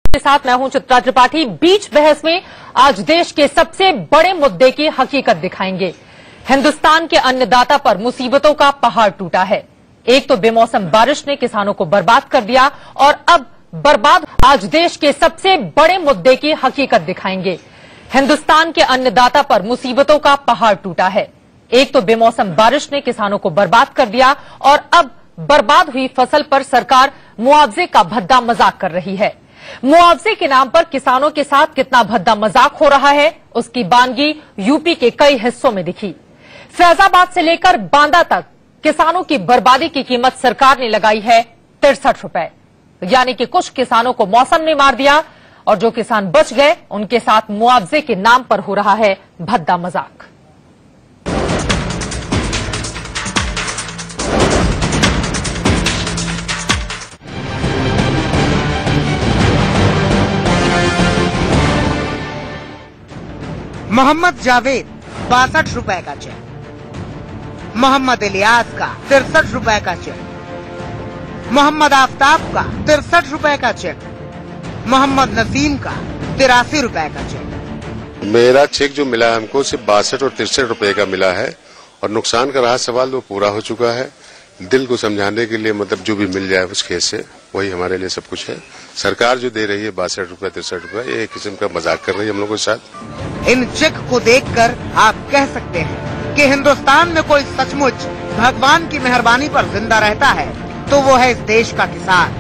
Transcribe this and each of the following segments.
के साथ मैं हूं चित्रा त्रिपाठी। बीच बहस में आज देश के सबसे बड़े मुद्दे की हकीकत दिखाएंगे। हिंदुस्तान के अन्नदाता पर मुसीबतों का पहाड़ टूटा है। एक तो बेमौसम बारिश ने किसानों को बर्बाद कर दिया और अब बर्बाद। आज देश के सबसे बड़े मुद्दे की हकीकत दिखाएंगे। हिंदुस्तान के अन्नदाता पर मुसीबतों का पहाड़ टूटा है। एक तो बेमौसम बारिश ने किसानों को बर्बाद कर दिया और अब बर्बाद हुई फसल पर सरकार मुआवजे का भद्दा मजाक कर रही है। मुआवजे के नाम पर किसानों के साथ कितना भद्दा मजाक हो रहा है, उसकी बानगी यूपी के कई हिस्सों में दिखी। फैजाबाद से लेकर बांदा तक किसानों की बर्बादी की कीमत सरकार ने लगाई है 63 रुपए। यानी कि कुछ किसानों को मौसम ने मार दिया और जो किसान बच गए उनके साथ मुआवजे के नाम पर हो रहा है भद्दा मजाक। मोहम्मद जावेद 62 रुपए का चेक, मोहम्मद इलियास का 63 रुपए का चेक, मोहम्मद आफ्ताब का 63 रुपए का चेक, मोहम्मद नसीम का 83 रुपए का चेक। मेरा चेक जो मिला है हमको सिर्फ 62 और 63 रुपए का मिला है और नुकसान का रहा सवाल वो पूरा हो चुका है। दिल को समझाने के लिए मतलब जो भी मिल जाए उस खेत से वही हमारे लिए सब कुछ है। सरकार जो दे रही है 62 रुपए 63 रुपए, ये एक किस्म का मजाक कर रही है हम लोगों के साथ। इन चेक को देखकर आप कह सकते हैं कि हिंदुस्तान में कोई सचमुच भगवान की मेहरबानी पर जिंदा रहता है तो वो है इस देश का किसान।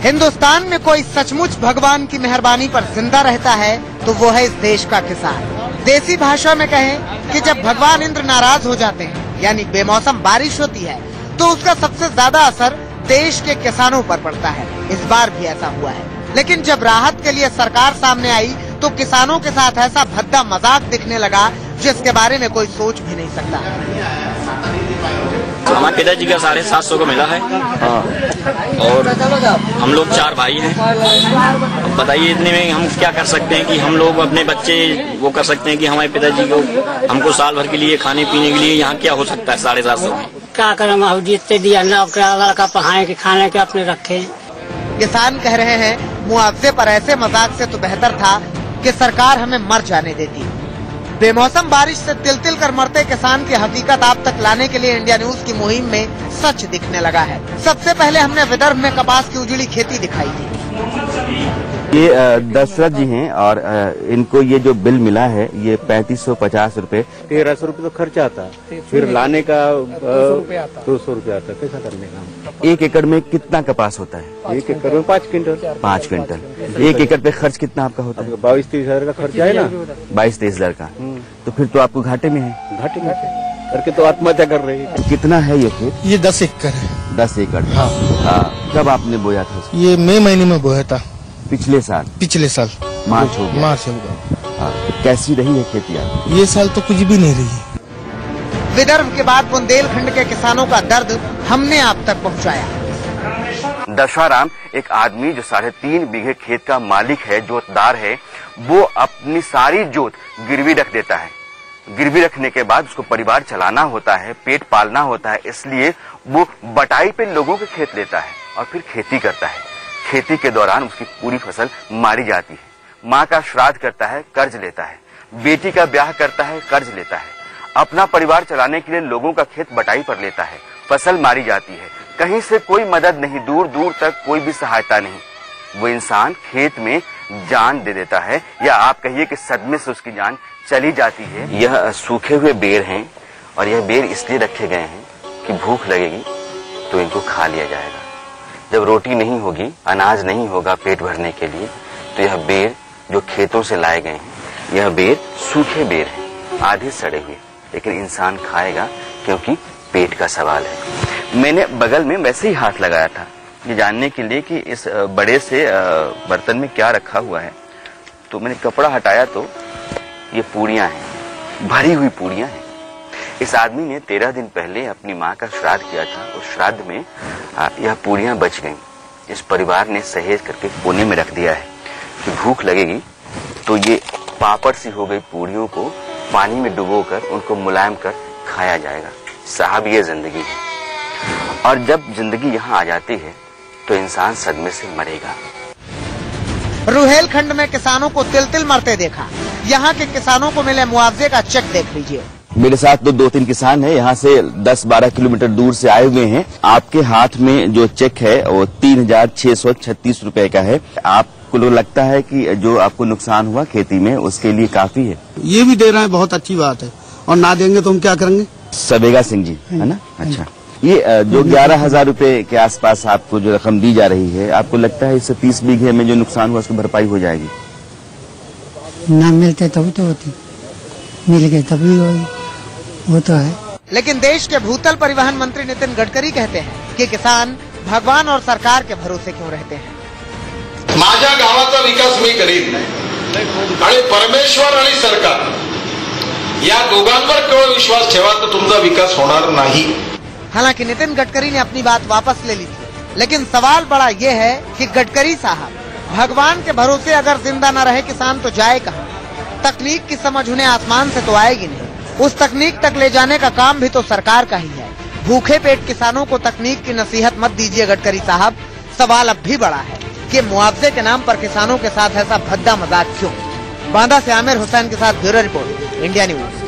हिंदुस्तान में कोई सचमुच भगवान की मेहरबानी पर जिंदा रहता है तो वो है इस देश का किसान। देसी भाषा में कहें कि जब भगवान इंद्र नाराज हो जाते हैं यानी बेमौसम बारिश होती है तो उसका सबसे ज्यादा असर देश के किसानों पर पड़ता है। इस बार भी ऐसा हुआ है, लेकिन जब राहत के लिए सरकार सामने आई तो किसानों के साथ ऐसा भद्दा मजाक दिखने लगा जिसके बारे में कोई सोच भी नहीं सकता। हमारे पिताजी का 750 को मिला है और हम लोग 4 भाई हैं। अब बताइए इतने में हम क्या कर सकते हैं कि हम लोग अपने बच्चे वो कर सकते हैं कि हमारे पिताजी को हमको साल भर के लिए खाने पीने के लिए यहाँ क्या हो सकता है 750 में। क्या करें हम जितने दिया लड़का पढ़ाए के खाने के अपने रखे। किसान कह रहे हैं मुआवजे पर ऐसे मजाक से तो बेहतर था कि सरकार हमें मर जाने देती। बेमौसम बारिश से तिल तिल कर मरते किसान की हकीकत आप तक लाने के लिए इंडिया न्यूज की मुहिम में सच दिखने लगा है। सबसे पहले हमने विदर्भ में कपास की उजड़ी खेती दिखाई थी। ये दशरथ जी हैं और इनको ये जो बिल मिला है ये 3550 रुपए। 1300 रुपए तो खर्चा आता, फिर लाने का 200 रुपए आता, कैसा करने का। 1 एकड़ में कितना कपास होता है? 1 एकड़ में 5 क्विंटल। 5 क्विंटल। 1 एकड़ पे खर्च कितना आपका होता है? 22-23 हजार का खर्चा है ना। 22-23 हजार का, तो फिर तो आपको घाटे में है। घाटे में करके तो आत्महत्या कर रही है। कितना है ये खेत? ये 10 एकड़ है। 10 एकड़। हाँ। कब आपने बोया था? ये मई महीने में बोया था। पिछले साल? पिछले साल मार्च हो गया। मार्च हो गया। कैसी रही है खेती आपकी? ये साल तो कुछ भी नहीं रही। विदर्भ के बाद बुंदेलखंड के किसानों का दर्द हमने आप तक पहुंचाया। दशाराम एक आदमी जो 3.5 बीघे खेत का मालिक है, जोतदार है, वो अपनी सारी जोत गिरवी रख देता है। गिरवी रखने के बाद उसको परिवार चलाना होता है, पेट पालना होता है, इसलिए वो बटाई पे लोगों के खेत लेता है और फिर खेती करता है। खेती के दौरान उसकी पूरी फसल मारी जाती है। माँ का श्राद्ध करता है, कर्ज लेता है। बेटी का ब्याह करता है, कर्ज लेता है। अपना परिवार चलाने के लिए लोगों का खेत बटाई पर लेता है, फसल मारी जाती है। कहीं से कोई मदद नहीं, दूर दूर तक कोई भी सहायता नहीं। वो इंसान खेत में जान दे देता है, या आप कहिए कि सदमे से उसकी जान चली जाती है। यह सूखे हुए बेर हैं और यह बेर इसलिए रखे गए हैं कि भूख लगेगी तो इनको खा लिया जाएगा। जब रोटी नहीं होगी, अनाज नहीं होगा पेट भरने के लिए, तो यह बेर जो खेतों से लाए गए हैं, यह बेर सूखे बेर हैं, आधे सड़े हुए, लेकिन इंसान खाएगा क्योंकि पेट का सवाल है। मैंने बगल में वैसे ही हाथ लगाया था ये जानने के लिए कि इस बड़े से बर्तन में क्या रखा हुआ है, तो मैंने कपड़ा हटाया तो ये पूड़ियां हैं, भरी हुई पूड़ियां हैं। इस आदमी ने 13 दिन पहले अपनी माँ का श्राद्ध किया था। उस श्राद्ध में यह पूड़ियां बच गईं। इस परिवार ने सहेज करके कोने में रख दिया है कि भूख लगेगी तो ये पापड़ सी हो गई पूड़ियों को पानी में डुबोकर उनको मुलायम कर खाया जाएगा। साहब ये जिंदगी है, और जब जिंदगी यहाँ आ जाती है तो इंसान सदमे से मरेगा। रुहेलखंड में किसानों को तिल तिल मरते देखा। यहाँ के किसानों को मिले मुआवजे का चेक देख लीजिए। मेरे साथ तो 2-3 किसान हैं, यहाँ से 10-12 किलोमीटर दूर से आए हुए हैं। आपके हाथ में जो चेक है वो 3,636 रुपए का है। आपको लगता है कि जो आपको नुकसान हुआ खेती में उसके लिए काफी है? ये भी दे रहे हैं, बहुत अच्छी बात है, और ना देंगे तो हम क्या करेंगे? सबेगा सिंह जी, है ना? अच्छा, ये जो 11,000 रुपए के आसपास आपको जो रकम दी जा रही है, आपको लगता है इससे 30 बीघे में जो नुकसान हुआ उसकी भरपाई हो जाएगी? ना मिलते तभी तो होती, मिल गए तभी होगी, वो तो है। लेकिन देश के भूतल परिवहन मंत्री नितिन गडकरी कहते हैं कि किसान भगवान और सरकार के भरोसे क्यों रहते हैं। माझ्या गावाचा विकास मी करीन आणि परमेश्वर आणि सरकार या दोघांवर केवळ विश्वास ठेवा तर तुमचा विकास होणार नाही। हालांकि नितिन गडकरी ने अपनी बात वापस ले ली थी, लेकिन सवाल बड़ा ये है कि गडकरी साहब भगवान के भरोसे अगर जिंदा न रहे किसान तो जाए कहाँ? तकनीक की समझ उन्हें आसमान से तो आएगी नहीं, उस तकनीक तक ले जाने का काम भी तो सरकार का ही है। भूखे पेट किसानों को तकनीक की नसीहत मत दीजिए गडकरी साहब। सवाल अब भी बड़ा है कि मुआवजे के नाम पर किसानों के साथ ऐसा भद्दा मजाक क्यों? बांदा से आमिर हुसैन के साथ ब्यूरो रिपोर्ट, इंडिया न्यूज।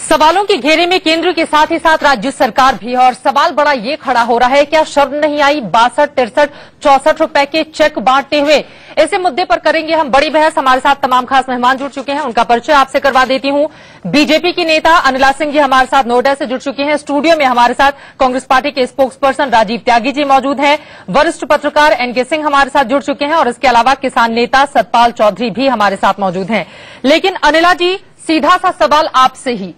सवालों के घेरे में केंद्र के साथ ही साथ राज्य सरकार भी है और सवाल बड़ा ये खड़ा हो रहा है, क्या शर्म नहीं आई 62, 63, 64 रुपए के चेक बांटते हुए? ऐसे मुद्दे पर करेंगे हम बड़ी बहस। हमारे साथ तमाम खास मेहमान जुड़ चुके हैं, उनका परिचय आपसे करवा देती हूं। बीजेपी की नेता अनिला सिंह जी हमारे साथ नोएडा से जुड़ चुके हैं। स्टूडियो में हमारे साथ कांग्रेस पार्टी के स्पोक्स पर्सन राजीव त्यागी जी मौजूद हैं। वरिष्ठ पत्रकार एनके सिंह हमारे साथ जुड़ चुके हैं और इसके अलावा किसान नेता सतपाल चौधरी भी हमारे साथ मौजूद हैं। लेकिन अनिला जी, सीधा सा सवाल आपसे ही,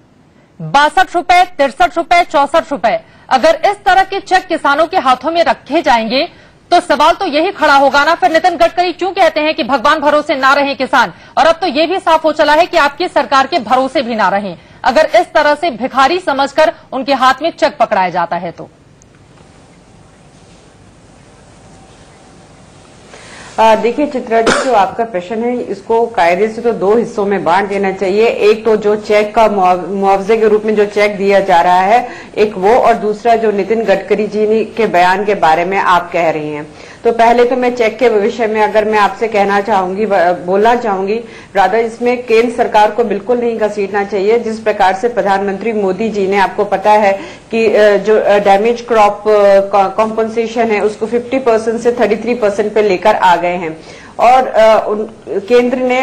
62 रुपए, 63 रुपए, 64 रुपए, अगर इस तरह के चेक किसानों के हाथों में रखे जाएंगे तो सवाल तो यही खड़ा होगा ना, फिर नितिन गडकरी क्यों कहते हैं कि भगवान भरोसे ना रहें किसान? और अब तो ये भी साफ हो चला है कि आपकी सरकार के भरोसे भी ना रहें अगर इस तरह से भिखारी समझकर उनके हाथ में चेक पकड़ाया जाता है तो। देखिए चित्रा जी, जो आपका प्रश्न है इसको कायदे से तो 2 हिस्सों में बांट देना चाहिए। एक तो जो चेक का मुआवजे के रूप में जो चेक दिया जा रहा है, एक वो, और दूसरा जो नितिन गडकरी जी के बयान के बारे में आप कह रही हैं। तो पहले तो मैं चेक के विषय में अगर मैं आपसे कहना चाहूंगी, बोलना चाहूंगी, राधा इसमें केंद्र सरकार को बिल्कुल नहीं घसीटना चाहिए। जिस प्रकार से प्रधानमंत्री मोदी जी ने, आपको पता है कि जो डैमेज क्रॉप कॉम्पनसेशन है उसको 50% से 33% पे लेकर आ गए हैं। और केंद्र ने,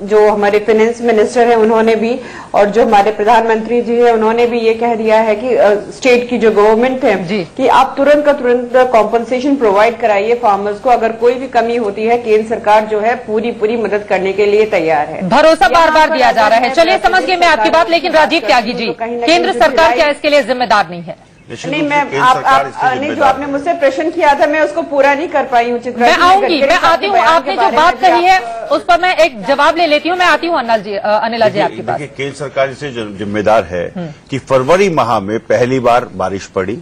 जो हमारे फाइनेंस मिनिस्टर हैं उन्होंने भी, और जो हमारे प्रधानमंत्री जी हैं उन्होंने भी ये कह दिया है कि स्टेट की जो गवर्नमेंट है कि आप तुरंत का तुरंत कॉम्पनसेशन प्रोवाइड कराइए फार्मर्स को। अगर कोई भी कमी होती है केंद्र सरकार जो है पूरी मदद करने के लिए तैयार है। भरोसा बार बार दिया जा रहा है। चलिए समझ गए मैं आपकी बात, लेकिन राजीव त्यागी जी, केंद्र सरकार क्या इसके लिए जिम्मेदार नहीं है? नहीं, मैं नहीं, जो आपने मुझसे प्रश्न किया था मैं उसको पूरा नहीं कर पाई हूँ चित्रा। मैं आऊंगी, मैं आती हूँ, आपने जो बात कही है उस पर मैं एक जवाब ले लेती हूँ। मैं आती हूँ अनिला जी आपकी बात। केंद्र सरकार से जिम्मेदार है कि फरवरी माह में पहली बार बारिश पड़ी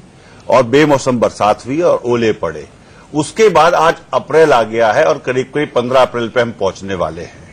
और बेमौसम बरसात हुई और ओले पड़े। उसके बाद आज अप्रैल आ गया है और करीब करीब 15 अप्रैल पे हम पहुंचने वाले हैं।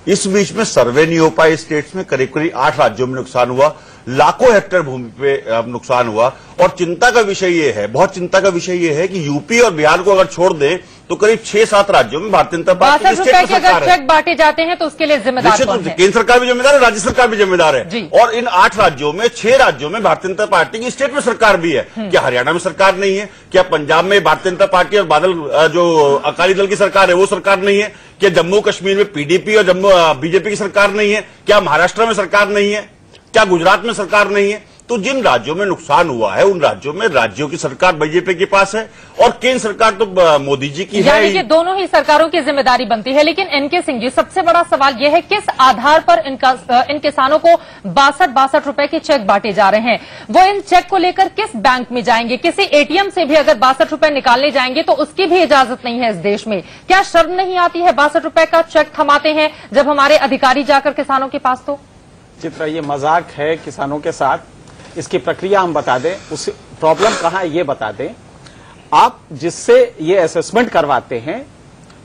इस बीच में सर्वे नहीं हो पाए स्टेट्स में, करीब करीब 8 राज्यों में नुकसान हुआ, लाखों हेक्टेयर भूमि पे नुकसान हुआ। और चिंता का विषय ये है, बहुत चिंता का विषय ये है कि यूपी और बिहार को अगर छोड़ दें तो करीब 6-7 राज्यों में भारतीय जनता पार्टी की स्टेट सरकार है। अगर चेक बांटे जाते हैं तो उसके लिए जिम्मेदार कौन है? केंद्र सरकार भी जिम्मेदार है, राज्य सरकार भी जिम्मेदार है। और इन 8 राज्यों में 6 राज्यों में भारतीय जनता पार्टी की स्टेट में सरकार भी है। क्या हरियाणा में सरकार नहीं है? क्या पंजाब में भारतीय जनता पार्टी और बादल जो अकाली दल की सरकार है वो सरकार नहीं है? क्या जम्मू कश्मीर में पीडीपी और बीजेपी की सरकार नहीं है? क्या महाराष्ट्र में सरकार नहीं है? क्या गुजरात में सरकार नहीं है? तो जिन राज्यों में नुकसान हुआ है उन राज्यों में राज्यों की सरकार बीजेपी के पास है और केंद्र सरकार तो मोदी जी की है। यानी कि दोनों ही सरकारों की जिम्मेदारी बनती है। लेकिन एनके सिंह जी, सबसे बड़ा सवाल यह है किस आधार पर इन किसानों को 62 रुपए के चेक बांटे जा रहे हैं? वो इन चेक को लेकर किस बैंक में जाएंगे? किसी एटीएम से भी अगर 62 रुपए निकालने जाएंगे तो उसकी भी इजाजत नहीं है इस देश में। क्या शर्म नहीं आती है 62 रुपए का चेक थमाते हैं जब हमारे अधिकारी जाकर किसानों के पास? तो चित्रा, ये मजाक है किसानों के साथ। इसकी प्रक्रिया हम बता दें, उस प्रॉब्लम कहाँ है ये बता दें। आप जिससे ये असेसमेंट करवाते हैं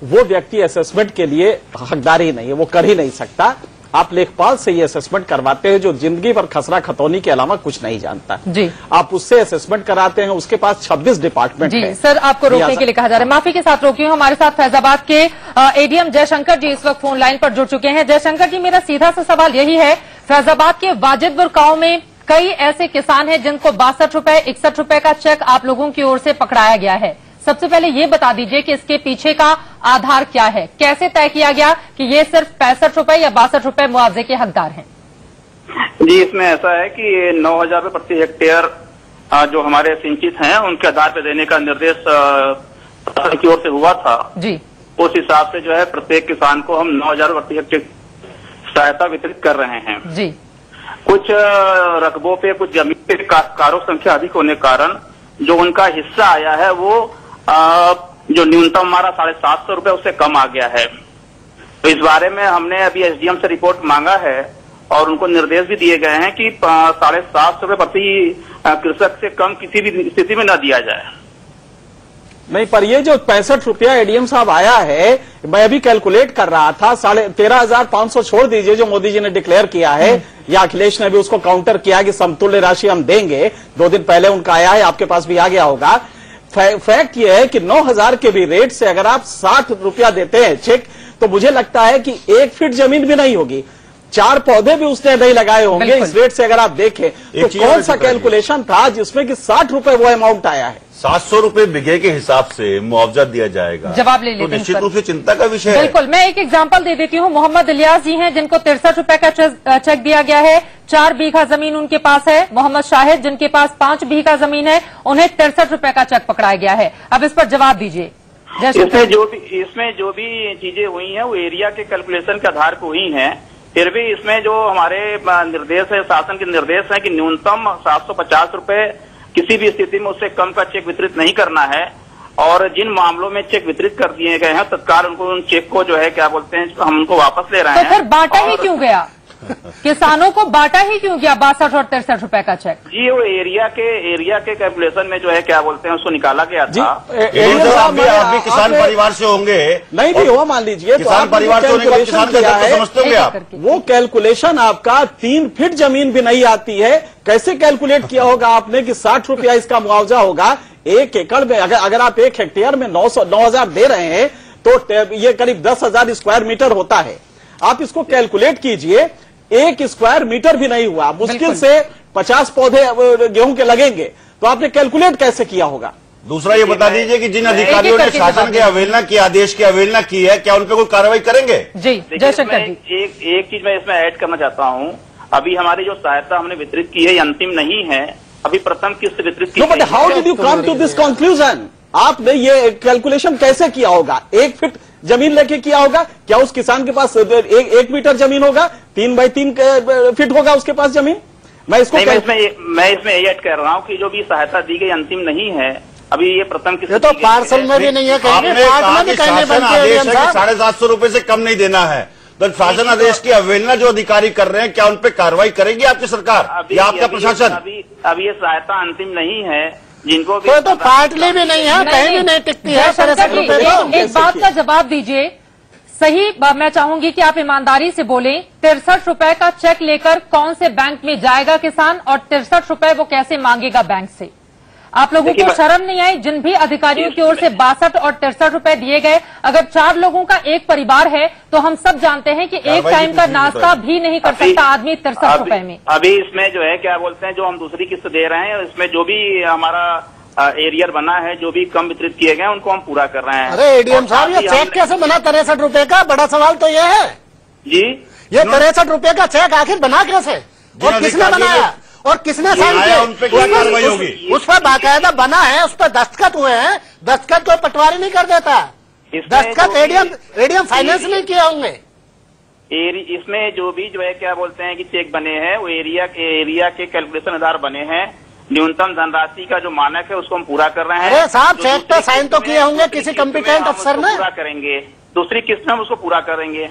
वो व्यक्ति असेसमेंट के लिए हकदार ही नहीं है, वो कर ही नहीं सकता। आप लेखपाल से ये असेसमेंट करवाते हैं जो जिंदगी भर खसरा खतौनी के अलावा कुछ नहीं जानता जी। आप उससे असेसमेंट कराते हैं, उसके पास 26 डिपार्टमेंट जी है। सर, आपको रोकने के लिए कहा जा रहा है, माफी के साथ रोकी हूं। हमारे साथ फैजाबाद के एडीएम जयशंकर जी इस वक्त फोन लाइन पर जुड़ चुके हैं। जयशंकर जी, मेरा सीधा सा सवाल यही है, फैजाबाद के वाजिदपुर गांव में कई ऐसे किसान हैं जिनको 62 रुपए 61 रुपए का चेक आप लोगों की ओर से पकड़ाया गया है। सबसे पहले ये बता दीजिए कि इसके पीछे का आधार क्या है, कैसे तय किया गया कि ये सिर्फ 65 रुपए या 62 रुपए मुआवजे के हकदार हैं? जी, इसमें ऐसा है कि 9,000 रुपए प्रति हेक्टेयर जो हमारे सिंचित हैं उनके आधार पर देने का निर्देश शासन की ओर से हुआ था जी। उस हिसाब से जो है प्रत्येक किसान को हम 9,000 प्रति हेक्टेयर सहायता वितरित कर रहे हैं जी। कुछ रकबों पे, कुछ जमीन पे काश्तकारों की संख्या अधिक होने के कारण जो उनका हिस्सा आया है वो जो न्यूनतम हमारा 750 रुपए उससे कम आ गया है। तो इस बारे में हमने अभी एसडीएम से रिपोर्ट मांगा है और उनको निर्देश भी दिए गए हैं कि 750 रुपए प्रति कृषक से कम किसी भी स्थिति में न दिया जाए। नहीं, पर ये जो 65 रुपया एडीएम साहब आया है, मैं अभी कैलकुलेट कर रहा था, 13,500 छोड़ दीजिए जो मोदी जी ने डिक्लेयर किया है, या अखिलेश ने भी उसको काउंटर किया कि समतुल्य राशि हम देंगे, 2 दिन पहले उनका आया है, आपके पास भी आ गया होगा। फैक्ट ये है कि 9,000 के भी रेट से अगर आप 60 रुपया देते हैं चेक, तो मुझे लगता है कि 1 फीट जमीन भी नहीं होगी, 4 पौधे भी उसने नहीं लगाए होंगे। इस रेट से अगर आप देखें तो कौन सा कैलकुलेशन था जिसमें कि 60 रुपए वो अमाउंट आया है? 700 रुपए बीघे के हिसाब से मुआवजा दिया जाएगा। जवाब ले लेते तो निश्चित रूप से चिंता का विषय है। बिल्कुल, मैं एक एग्जांपल दे देती हूँ। मोहम्मद इलियास जी हैं जिनको 63 रुपए का चेक दिया गया है, 4 बीघा जमीन उनके पास है। मोहम्मद शाहिद जिनके पास 5 बीघा जमीन है, उन्हें 63 रुपए का चेक पकड़ाया गया है। अब इस पर जवाब दीजिए। इसमें जो भी चीजें हुई हैं वो एरिया के कैलकुलेशन के आधार पर हुई हैं। फिर भी इसमें जो हमारे निर्देश है, शासन के निर्देश है कि न्यूनतम 750 रुपए किसी भी स्थिति में उससे कम का चेक वितरित नहीं करना है। और जिन मामलों में चेक वितरित कर दिए गए हैं तत्काल उनको उन चेक को जो है क्या बोलते हैं हम उनको वापस ले रहे हैं। तो फिर बांटा ही क्यों गया? किसानों को बांटा ही क्यों गया 62 और 63 रुपए का चेक? जी, वो एरिया के कैलकुलेशन में जो है क्या बोलते हैं उसको निकाला गया था। आप भी किसान परिवार से होंगे? नहीं भी हो, मान लीजिए किसान परिवार से होने के बाद किसान का दर्द समझते होंगे आप। वो कैलकुलेशन आपका 3 फीट जमीन भी नहीं आती है, कैसे कैलकुलेट किया होगा आपने कि 60 रुपया इसका मुआवजा होगा 1 एकड़ में? अगर आप 1 हेक्टेयर में 9,000 दे रहे हैं तो ये करीब 10,000 स्क्वायर मीटर होता है। आप इसको कैलकुलेट कीजिए, 1 स्क्वायर मीटर भी नहीं हुआ, मुश्किल से 50 पौधे गेहूं के लगेंगे, तो आपने कैलकुलेट कैसे किया होगा? दूसरा ये बता दीजिए कि जिन अधिकारियों ने शासन की अवहेलना की, आदेश की अवहेलना की है, क्या उन पर कोई कार्रवाई करेंगे? जी, जयशंकर जी। एक चीज मैं इसमें ऐड करना चाहता हूँ। अभी हमारी जो सहायता हमने वितरित की है ये अंतिम नहीं है, अभी प्रथम किस्त वितरित की। But how did you come to this conclusion? आपने ये कैलकुलेशन कैसे किया होगा? 1 फीट जमीन लेके किया होगा? क्या उस किसान के पास 1 मीटर जमीन होगा? 3 बाई 3 फीट होगा उसके पास जमीन? मैं इसमें ऐड कर रहा हूँ कि जो भी सहायता दी गई अंतिम नहीं है, अभी ये प्रथम किस्त। ये तो पार्सल में भी नहीं है, शासन आदेश है कि 750 रुपए से कम नहीं देना है, तो शासन आदेश की अवहेलना जो अधिकारी कर रहे हैं, क्या उन पर कार्रवाई करेगी आपकी सरकार या आपका प्रशासन? अभी ये सहायता अंतिम नहीं है, जिनको भी तो पार्टली भी नहीं है, कहीं भी नहीं टिकती है। एक बात का जवाब दीजिए, सही मैं चाहूंगी कि आप ईमानदारी से बोलें, 63 रुपए का चेक लेकर कौन से बैंक में जाएगा किसान और 63 रुपए वो कैसे मांगेगा बैंक से? आप लोगों को शर्म नहीं आई? जिन भी अधिकारियों की ओर से 62 और 63 रुपए दिए गए, अगर 4 लोगों का एक परिवार है तो हम सब जानते हैं कि एक टाइम का नाश्ता भी नहीं कर सकता आदमी 63 रुपए में। अभी इसमें जो है क्या बोलते हैं, जो हम दूसरी किस्त दे रहे हैं इसमें जो भी हमारा एरियर बना है, जो भी कम वितरित किए गए उनको हम पूरा कर रहे हैं। अरे एडीएम साहब, ये चेक कैसे बना 63 रुपए का? बड़ा सवाल तो ये है जी, ये 63 रुपए का चेक आखिर बना कैसे और किसने बनाया और किसने साइन किया? उस पर बाकायदा बना है, उस पर दस्तखत हुए हैं, दस्तखत कोई पटवारी नहीं कर देता, दस्तखत एडीएम फाइनेंस नहीं किए होंगे। इसमें जो भी जो है क्या बोलते हैं कि चेक बने हैं वो एरिया के कैलकुलेशन आधार बने हैं। न्यूनतम धनराशि का जो मानक है उसको हम पूरा कर रहे हैं। अरे साहब, चेक पे साइन तो किए होंगे किसी कॉम्पिटेंट अफसर ने। पूरा करेंगे, दूसरी किस्त में हम उसको पूरा करेंगे।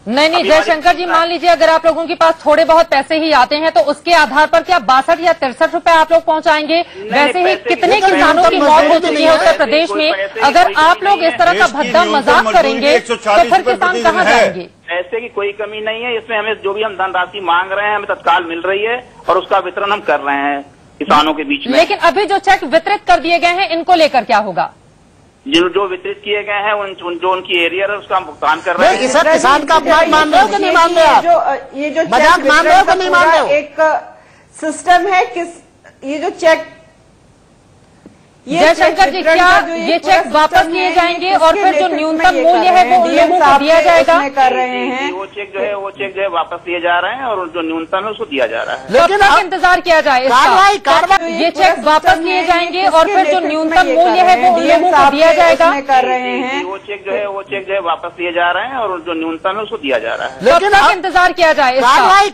नहीं जयशंकर जी, मान लीजिए अगर आप लोगों के पास थोड़े बहुत पैसे ही आते हैं तो उसके आधार पर क्या 62 या 63 रुपए आप लोग पहुंचाएंगे? वैसे ही कितने किसानों की मौत हो चुकी है उत्तर प्रदेश में। अगर आप लोग इस तरह का भद्दा मजाक करेंगे तो फिर किसान कहाँ जाएंगे? पैसे की कोई कमी नहीं है इसमें। हमें जो भी हम धनराशि मांग रहे हैं हमें तत्काल मिल रही है और उसका वितरण हम कर रहे हैं किसानों के बीच में। लेकिन अभी जो चेक वितरित कर दिए गए हैं इनको लेकर क्या होगा? जो वितरित किए गए हैं जो उनकी एरियर है उसका भुगतान कर रहे हैं। सर किसान का अपमान मान रहे हो कि नहीं मान रहे आप? ये जो मजाक मान रहे हो कि नहीं मान रहे हो? एक सिस्टम है ये जो चेक जयशंकर जी, क्या ये चेक वापस लिए जाएंगे और फिर जो न्यूनतम मूल्य है वो उन लोगों को दिया जाएगा? कर रहे हैं वो चेक जो है वापस लिए जा रहे हैं और जो न्यूनतम है उसको दिया जा रहा है। लेकिन अब इंतजार किया जाए इसका। ये चेक वापस लिए जाएंगे और फिर जो न्यूनतम मूल्य है वो उन लोगों को दिया जाएगा? कर रहे हैं वो चेक जो है वापस लिए जा रहे हैं और जो न्यूनतम है उसको दिया जा रहा है। लेकिन अब इंतजार किया जाए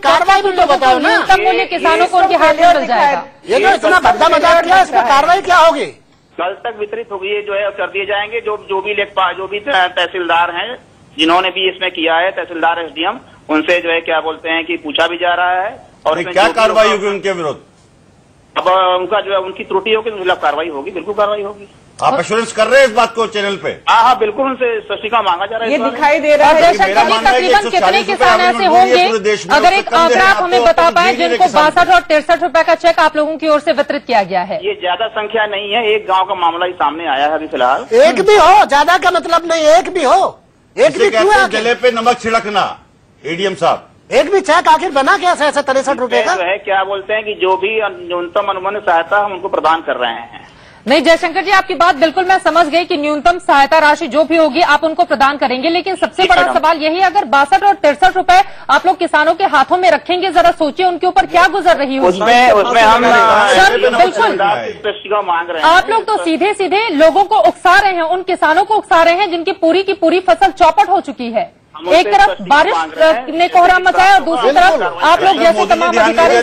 कार्रवाई भी तो बताओ ना। न्यूनतम मूल्य किसानों को उनके हाथ में मिल जाएगा। ये जो इतना भद्दा मजाक किया, इस पर कार्रवाई क्या होगी? कल तक वितरित होगी जो है कर दिए जाएंगे। जो भी तहसीलदार हैं जिन्होंने भी इसमें किया है, तहसीलदार एसडीएम, उनसे जो है क्या बोलते हैं कि पूछा भी जा रहा है। और क्या कार्रवाई होगी उनके विरुद्ध? अब उनका जो है उनकी त्रुटि होगी तो कार्रवाई होगी, बिल्कुल कार्रवाई होगी। आप एश्योरेंस कर रहे हैं इस बात को चैनल पे? हाँ बिल्कुल, उनसे स्पष्टीकरण मांगा जा रहा है। ये दिखाई दे रहा है। तकरीबन कितने किसान ऐसे होंगे, अगर एक आंकड़ा आप हमें बता पाए, जिनको 62 और 63 रुपए का चेक आप लोगों की ओर से वितरित किया गया है? ये ज्यादा संख्या नहीं है, एक गांव का मामला ही सामने आया है अभी फिलहाल। एक भी हो, ज्यादा का मतलब नहीं, एक भी हो। एक भी क्यों? जले पे नमक छिड़कना। एडीएम साहब, एक भी चेक आखिर बना कैसे ऐसा 63 रुपए का? है क्या बोलते हैं कि जो भी न्यूनतम अनुबंध सहायता हम उनको प्रदान कर रहे हैं। नहीं जयशंकर जी, आपकी बात बिल्कुल मैं समझ गई कि न्यूनतम सहायता राशि जो भी होगी आप उनको प्रदान करेंगे, लेकिन सबसे बड़ा सवाल यही, अगर 62 और 63 रुपए आप लोग किसानों के हाथों में रखेंगे, जरा सोचिए उनके ऊपर क्या गुजर रही होगी। उसमें हम सर बिल्कुल मांग रहे हैं। आप लोग तो सीधे सीधे लोगों को उकसा रहे हैं, उन किसानों को उकसा रहे हैं जिनकी पूरी की पूरी फसल चौपट हो चुकी है। एक तरफ बारिश ने कोहरा मचाया और दूसरी तरफ आप लोग जैसे तमाम अधिकारी,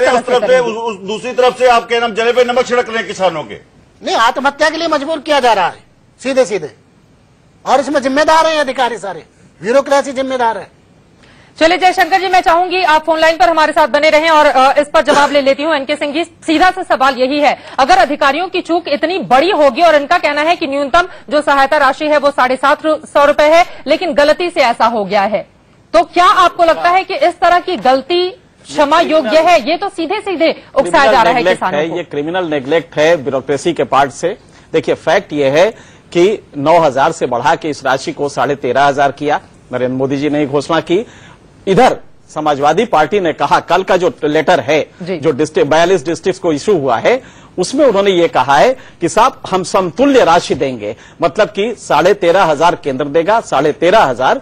दूसरी तरफ से आप कह रहे जले पे नमक छिड़क रहे हैं किसानों के। नहीं, आत्महत्या के लिए मजबूर किया जा रहा है सीधे सीधे, और इसमें जिम्मेदार हैं अधिकारी सारे, ब्यूरोक्रेसी जिम्मेदार है। चलिए जयशंकर जी, मैं चाहूंगी आप फोन लाइन पर हमारे साथ बने रहें और इस पर जवाब ले लेती हूं। एनके सिंह जी, सीधा सा सवाल यही है, अगर अधिकारियों की चूक इतनी बड़ी होगी और इनका कहना है कि न्यूनतम जो सहायता राशि है वो 750 रुपए है, लेकिन गलती से ऐसा हो गया है, तो क्या आपको लगता है कि इस तरह की गलती क्षमा योग्य है? ये तो सीधे सीधे उकसाया जा रहा है किसानों को। ये क्रिमिनल नेग्लेक्ट है ब्यूरोक्रेसी के पार्ट से। देखिए फैक्ट ये है कि 9,000 से बढ़ा के इस राशि को 13,500 किया, नरेंद्र मोदी जी ने घोषणा की। इधर समाजवादी पार्टी ने कहा, कल का जो लेटर है जो 42 डिस्ट्रिक्ट को इश्यू हुआ है उसमें उन्होंने ये कहा है कि साहब हम समतुल्य राशि देंगे, मतलब कि 13,500 केंद्र देगा, 13,500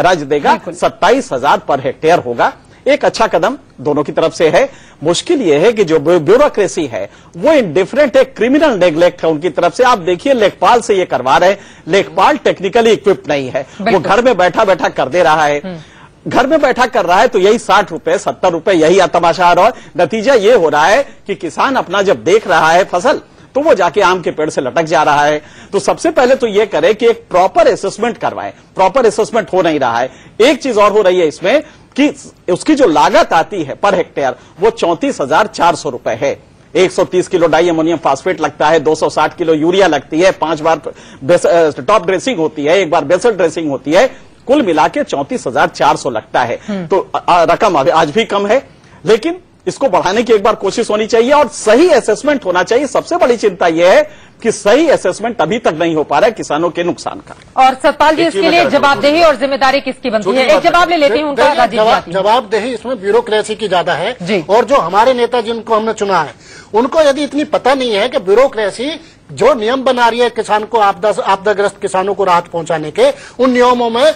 राज्य देगा, 27,000 पर हेक्टेयर होगा। एक अच्छा कदम दोनों की तरफ से है। मुश्किल यह है कि जो ब्यूरोक्रेसी है वो इंडिफरेंट है, क्रिमिनल नेग्लेक्ट है उनकी तरफ से। आप देखिए लेखपाल से ये करवा रहे हैं, लेखपाल टेक्निकली इक्विप्ड नहीं है, वो घर में बैठा बैठा कर दे रहा है, घर में बैठा कर रहा है, तो यही 60 रुपए 70 रुपए यही तमाशा आ रहा है। नतीजा ये हो रहा है कि किसान अपना जब देख रहा है फसल तो वो जाके आम के पेड़ से लटक जा रहा है। तो सबसे पहले तो ये करे कि एक प्रॉपर असेसमेंट करवाएं। प्रॉपर असेसमेंट हो नहीं रहा है। एक चीज और हो रही है इसमें कि उसकी जो लागत आती है पर हेक्टेयर वो 34,400 रुपए है। 130 किलो डाई अमोनियम फास्फेट लगता है, 260 किलो यूरिया लगती है, 5 बार टॉप ड्रेसिंग होती है, 1 बार बेसल ड्रेसिंग होती है, कुल मिला के 34,400 लगता है। तो रकम आज भी कम है, लेकिन इसको बढ़ाने की एक बार कोशिश होनी चाहिए और सही असेसमेंट होना चाहिए। सबसे बड़ी चिंता यह है कि सही असेसमेंट अभी तक नहीं हो पा रहा है किसानों के नुकसान का। और सतपाल जी, इसके लिए जवाबदेही और जिम्मेदारी किसकी बनती है? एक जवाब ले लेती हूँ उनका। जवाबदेही इसमें ब्यूरोक्रेसी की ज्यादा है, और जो हमारे नेता जिनको हमने चुना है उनको यदि इतनी पता नहीं है कि ब्यूरोक्रेसी जो नियम बना रही है किसान को, आपदाग्रस्त किसानों को राहत पहुंचाने के, उन नियमों में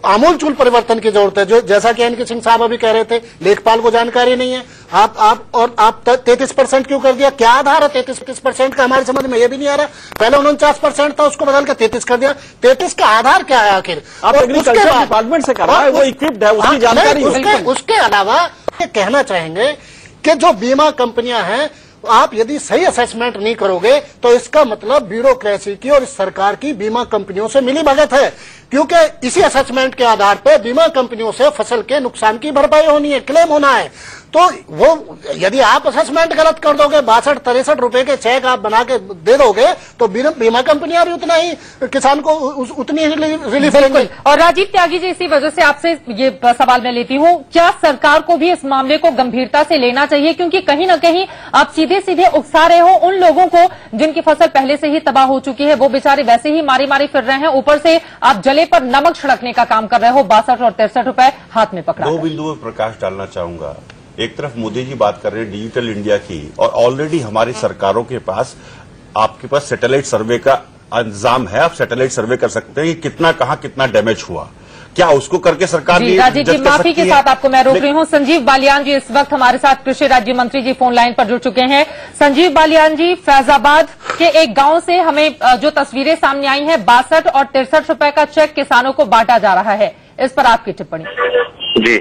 आमूलचूल परिवर्तन की जरूरत है। जो जैसा कि एनके सिंह साहब अभी कह रहे थे, लेखपाल को जानकारी नहीं है। आप 33% क्यों कर दिया? क्या आधार है 33% का? हमारे समझ में ये भी नहीं आ रहा। पहले 49% था, उसको बदल के 33 कर दिया। 33 का आधार क्या है आखिर? आप एग्रीकल्चर डिपार्टमेंट से कर रहा है, वो इक्विप्ड है, उसकी जानकारी। उसके अलावा ये कहना चाहेंगे कि जो बीमा कंपनियां हैं आप यदि सही असेसमेंट नहीं करोगे तो इसका मतलब ब्यूरोक्रेसी की और इस सरकार की बीमा कंपनियों से मिली भगत है, क्योंकि इसी असेसमेंट के आधार पर बीमा कंपनियों से फसल के नुकसान की भरपाई होनी है, क्लेम होना है। तो वो यदि आप असेसमेंट गलत कर दोगे, 62-63 रुपए के चेक आप बना के दे दोगे, तो बीमा कंपनियां भी उतना ही किसान को उतनी ही रिलीफ देंगे। और राजीव त्यागी जी, इसी वजह से आपसे ये सवाल मैं लेती हूँ, क्या सरकार को भी इस मामले को गंभीरता से लेना चाहिए, क्योंकि कहीं न कहीं आप सीधे सीधे उकसा रहे हो उन लोगों को जिनकी फसल पहले से ही तबाह हो चुकी है, वो बेचारे वैसे ही मारी मारी फिर रहे हैं, ऊपर से आप जले पर नमक छिड़कने का काम कर रहे हो, 62 और 63 रुपए हाथ में पकड़ा। 2 बिंदुओं पर प्रकाश डालना चाहूंगा। एक तरफ मोदी जी बात कर रहे हैं डिजिटल इंडिया की, और ऑलरेडी हमारी सरकारों के पास, आपके पास सैटेलाइट सर्वे का इंतजाम है, आप सैटेलाइट सर्वे कर सकते हैं कि कितना कहां कितना डैमेज हुआ, क्या उसको करके सरकार जी, राजीव जी, माफी के साथ आपको मैं रोक रही हूं। संजीव बालियान जी इस वक्त हमारे साथ कृषि राज्य मंत्री जी फोन लाइन पर जुड़ चुके हैं। संजीव बालियान जी, फैजाबाद के एक गांव से हमें जो तस्वीरें सामने आई हैं, 62 और 63 रुपए का चेक किसानों को बांटा जा रहा है, इस पर आपकी टिप्पणी। जी,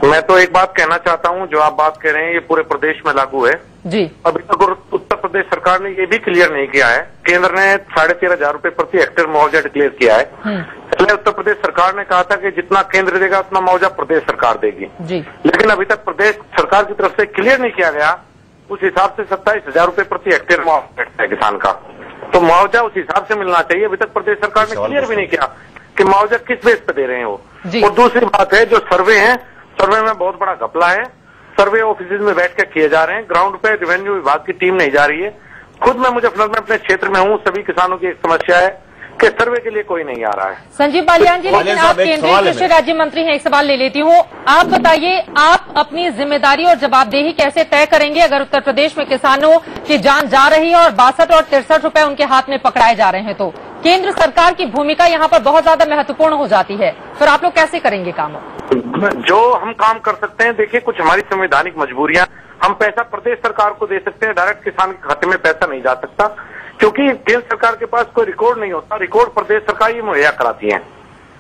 मैं तो एक बात कहना चाहता हूं, जो आप बात कह रहे हैं ये पूरे प्रदेश में लागू है जी। अभी तक उत्तर प्रदेश सरकार ने ये भी क्लियर नहीं किया है, केंद्र ने 13,500 रुपए प्रति हेक्टेयर मुआवजा डिक्लेयर किया है। पहले उत्तर प्रदेश सरकार ने कहा था कि जितना केंद्र देगा उतना मुआवजा प्रदेश सरकार देगी जी। लेकिन अभी तक प्रदेश सरकार की तरफ से क्लियर नहीं किया गया, उस हिसाब से 27,000 रुपए प्रति हेक्टेयर मुआवजा है किसान का, तो मुआवजा उस हिसाब से मिलना चाहिए। अभी तक प्रदेश सरकार ने क्लियर भी नहीं किया कि मुआवजा किस बेस पे दे रहे हैं वो। और दूसरी बात है, जो सर्वे है, सर्वे में बहुत बड़ा घपला है, सर्वे ऑफिस में बैठ के किए जा रहे हैं, ग्राउंड पे रेवेन्यू विभाग की टीम नहीं जा रही है। खुद मैं मुजफ्फरनगर में अपने क्षेत्र में हूँ, सभी किसानों की एक समस्या है कि सर्वे के लिए कोई नहीं आ रहा है। संजीव बालियान जी, लेकिन आप केंद्रीय कृषि राज्य मंत्री हैं, एक सवाल ले लेती हूँ, आप बताइए, आप अपनी जिम्मेदारी और जवाबदेही कैसे तय करेंगे अगर उत्तर प्रदेश में किसानों की जान जा रही है और 62 और 63 रुपए उनके हाथ में पकड़ाए जा रहे हैं, तो केंद्र सरकार की भूमिका यहाँ पर बहुत ज्यादा महत्वपूर्ण हो जाती है, फिर आप लोग कैसे करेंगे काम? जो हम काम कर सकते हैं, देखिए कुछ हमारी संवैधानिक मजबूरियां, हम पैसा प्रदेश सरकार को दे सकते हैं, डायरेक्ट किसान के खाते में पैसा नहीं जा सकता, क्योंकि केंद्र सरकार के पास कोई रिकॉर्ड नहीं होता, रिकॉर्ड प्रदेश सरकार ही मुहैया कराती है।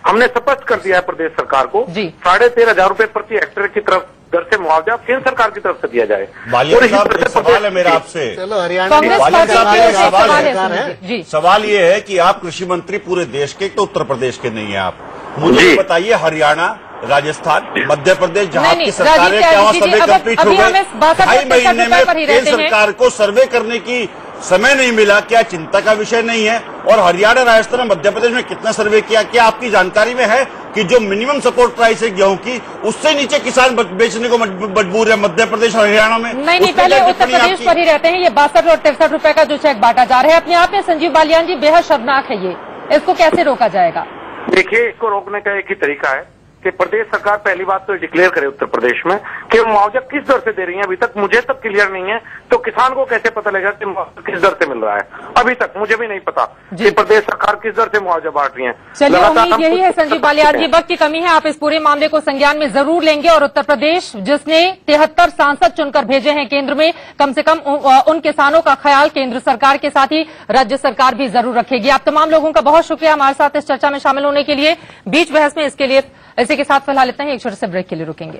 हमने स्पष्ट कर दिया है प्रदेश सरकार को 13,500 रुपए प्रति हेक्टेयर की तरफ दर से मुआवजा केंद्र सरकार की तरफ से दिया जाए। सवाल है मेरा आपसे, सवाल ये है कि आप कृषि मंत्री पूरे देश के, तो उत्तर प्रदेश के नहीं है आप, मुझे बताइए हरियाणा, राजस्थान, मध्य प्रदेश, जहां की सरकारें क्या सर्वे कंप्लीट हो गए, 2.5 महीने में केंद्र सरकार को सर्वे करने की समय नहीं मिला, क्या चिंता का विषय नहीं है? और हरियाणा, राजस्थान, मध्य प्रदेश में कितना सर्वे किया, क्या आपकी जानकारी में है कि जो मिनिमम सपोर्ट प्राइस है गेहूं की, उससे नीचे किसान बेचने को मजबूर है मध्य प्रदेश और हरियाणा में? नहीं, पहले उत्तर प्रदेश पर ही रहते हैं। ये 62 और 63 रुपए का जो चेक बांटा जा रहा है, अपने आप में संजीव बालियान जी बेहद शर्मनाक है, ये इसको कैसे रोका जाएगा? देखिए, इसको रोकने का एक ही तरीका है कि प्रदेश सरकार पहली बात तो डिक्लेयर करे उत्तर प्रदेश में कि मुआवजा किस दर से दे रही है। अभी तक मुझे तक क्लियर नहीं है, तो किसान को कैसे पता लगेगा कि मुआवजा किस दर से मिल रहा है? अभी तक मुझे भी नहीं पता कि प्रदेश सरकार किस दर से मुआवजा बांट रही है। चलिए, उम्मीद यही है संजीव बालियान जी, वक्त की कमी है, आप इस पूरे मामले को संज्ञान में जरूर लेंगे और उत्तर प्रदेश जिसने 73 सांसद चुनकर भेजे हैं केंद्र में, कम से कम उन किसानों का ख्याल केंद्र सरकार के साथ ही राज्य सरकार भी जरूर रखेगी। आप तमाम लोगों का बहुत शुक्रिया हमारे साथ इस चर्चा में शामिल होने के लिए। बीच बहस में इसी के साथ फिलहाल इतना ही, एक छोटे से ब्रेक के लिए रुकेंगे।